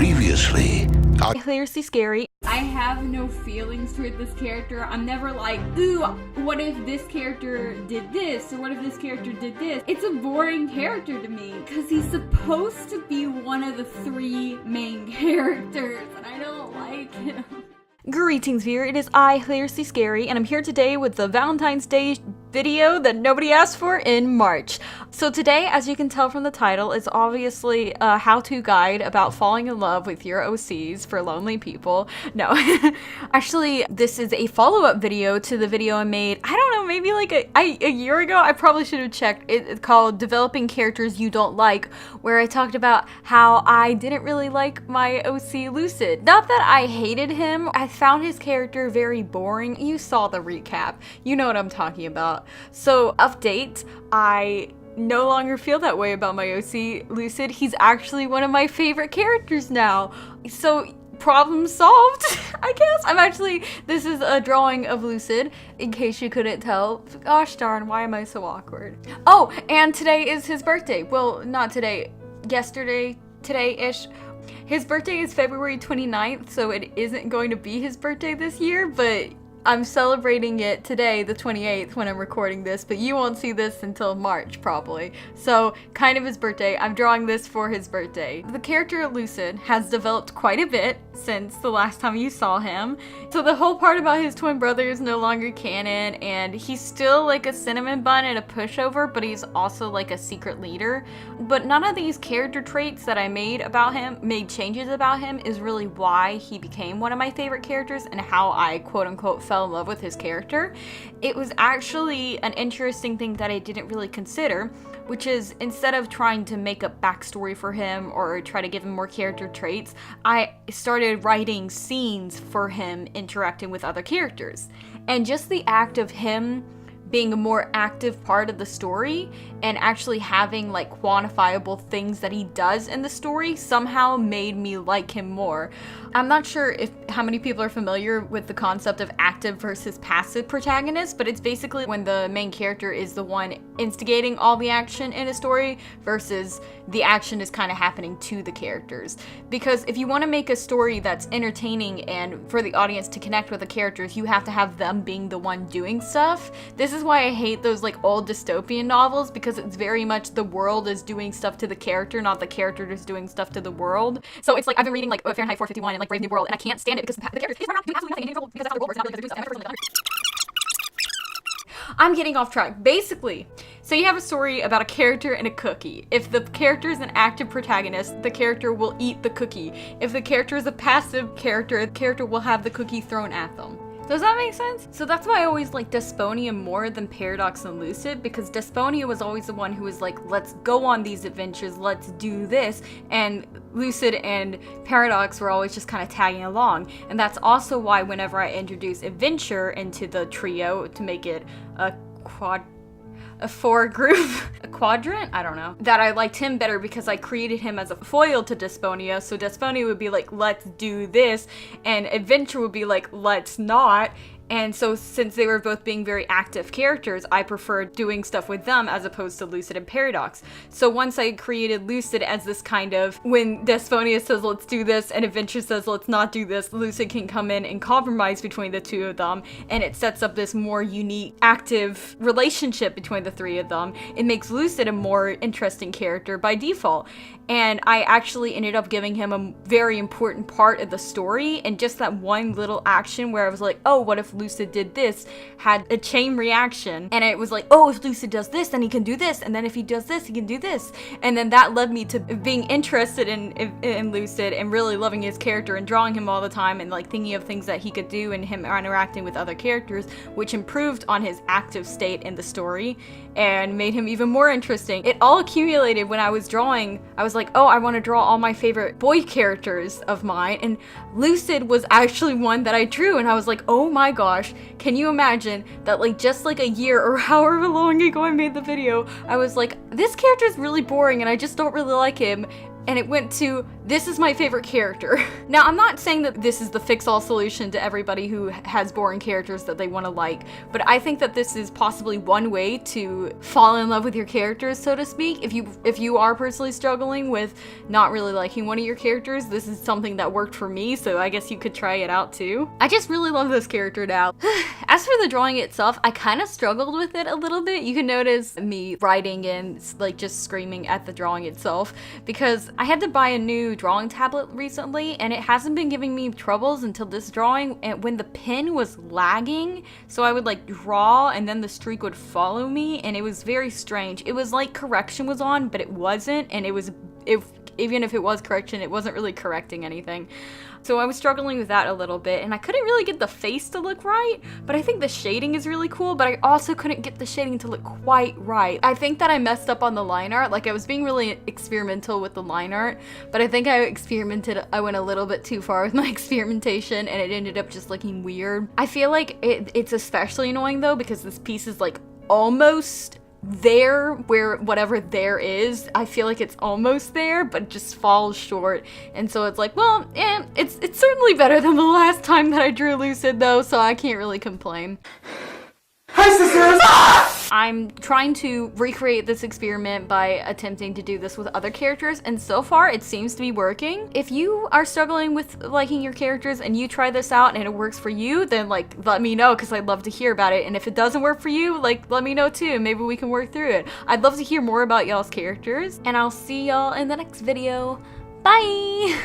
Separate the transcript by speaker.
Speaker 1: Previously,
Speaker 2: Hilariously scary.
Speaker 3: I have no feelings toward this character. I'm never like, ooh, what if this character did this? Or what if this character did this? It's a boring character to me because he's supposed to be one of the three main characters and I don't like him.
Speaker 2: Greetings, viewer. It is I, Hilariously Scary, and I'm here today with the Valentine's Day video that nobody asked for in March. So today, as you can tell from the title, is obviously a how-to guide about falling in love with your OCs for lonely people. No. Actually, this is a follow-up video to the video I made, I don't know, maybe like a year ago? I probably should have checked. It's called Developing Characters You Don't Like, where I talked about how I didn't really like my OC Lucid. Not that I hated him, I found his character very boring. You saw the recap. You know what I'm talking about. So, update, I no longer feel that way about my OC Lucid. He's actually one of my favorite characters now. So, problem solved, I guess. This is a drawing of Lucid, in case you couldn't tell. Gosh darn, why am I so awkward? Oh, and today is his birthday. Well, not today, yesterday, today-ish. His birthday is February 29th, so it isn't going to be his birthday this year, but I'm celebrating it today, the 28th, when I'm recording this, but you won't see this until March, probably. So, kind of his birthday. I'm drawing this for his birthday. The character Lucid has developed quite a bit since the last time you saw him. So the whole part about his twin brother is no longer canon, and he's still like a cinnamon bun and a pushover, but he's also like a secret leader. But none of these character traits that I made changes about him, is really why he became one of my favorite characters and how I quote-unquote fell in love with his character. It was actually an interesting thing that I didn't really consider, which is instead of trying to make a backstory for him or try to give him more character traits, I started writing scenes for him interacting with other characters. And just the act of him being a more active part of the story and actually having like quantifiable things that he does in the story somehow made me like him more. I'm not sure how many people are familiar with the concept of active versus passive protagonist, but it's basically when the main character is the one instigating all the action in a story versus the action is kind of happening to the characters. Because if you want to make a story that's entertaining and for the audience to connect with the characters, you have to have them being the one doing stuff. This is why I hate those like old dystopian novels, because it's very much the world is doing stuff to the character, not the character is doing stuff to the world. So it's like I've been reading like Fahrenheit 451 and like Brave New World, and I can't stand it because the characters doing absolutely nothing, and because that's how the world works, not really because they're doing stuff. I'm getting off track. Basically, so you have a story about a character and a cookie. If the character is an active protagonist, the character will eat the cookie. If the character is a passive character, the character will have the cookie thrown at them. Does that make sense? So that's why I always like Desponia more than Paradox and Lucid, because Desponia was always the one who was like, let's go on these adventures, let's do this, and Lucid and Paradox were always just kind of tagging along. And that's also why whenever I introduce adventure into the trio to make it a quadrant? I don't know. That I liked him better because I created him as a foil to Desponia, so Desponia would be like, let's do this, and Adventure would be like, let's not. And so since they were both being very active characters, I preferred doing stuff with them as opposed to Lucid and Paradox. So once I created Lucid as this kind of, when Desponia says let's do this and Adventure says let's not do this, Lucid can come in and compromise between the two of them, and it sets up this more unique, active relationship between the three of them. It makes Lucid a more interesting character by default. And I actually ended up giving him a very important part of the story, and just that one little action where I was like, oh, what if Lucid did this, had a chain reaction, and it was like, oh, if Lucid does this, then he can do this, and then if he does this, he can do this. And then that led me to being interested in Lucid and really loving his character and drawing him all the time and like thinking of things that he could do and him interacting with other characters, which improved on his active state in the story and made him even more interesting. It all accumulated when I was drawing. I was like, oh, I want to draw all my favorite boy characters of mine, and Lucid was actually one that I drew, and I was like, oh my gosh, can you imagine that like just like a year or however long ago I made the video, I was like, this character is really boring and I just don't really like him, and it went to, this is my favorite character. Now, I'm not saying that this is the fix-all solution to everybody who has boring characters that they want to like, but I think that this is possibly one way to fall in love with your characters, so to speak. If you are personally struggling with not really liking one of your characters, this is something that worked for me, so I guess you could try it out too. I just really love this character now. As for the drawing itself, I kind of struggled with it a little bit. You can notice me writing and like just screaming at the drawing itself because I had to buy a new drawing tablet recently and it hasn't been giving me troubles until this drawing, and when the pen was lagging, so I would like draw and then the streak would follow me, and it was very strange. It was like correction was on, but it wasn't, and even if it was correction, it wasn't really correcting anything. So I was struggling with that a little bit, and I couldn't really get the face to look right, but I think the shading is really cool, but I also couldn't get the shading to look quite right. I think that I messed up on the line art. Like, I was being really experimental with the line art, but I think I went a little bit too far with my experimentation, and it ended up just looking weird. I feel like it's especially annoying though, because this piece is like almost there, where whatever there is, I feel like it's almost there, but just falls short. And so it's like, well, it's certainly better than the last time that I drew Lucid though, so I can't really complain.
Speaker 1: Hi, sisters!
Speaker 2: I'm trying to recreate this experiment by attempting to do this with other characters, and so far it seems to be working. If you are struggling with liking your characters and you try this out and it works for you, then like let me know, because I'd love to hear about it. And if it doesn't work for you, like let me know too, maybe we can work through it. I'd love to hear more about y'all's characters, and I'll see y'all in the next video. Bye!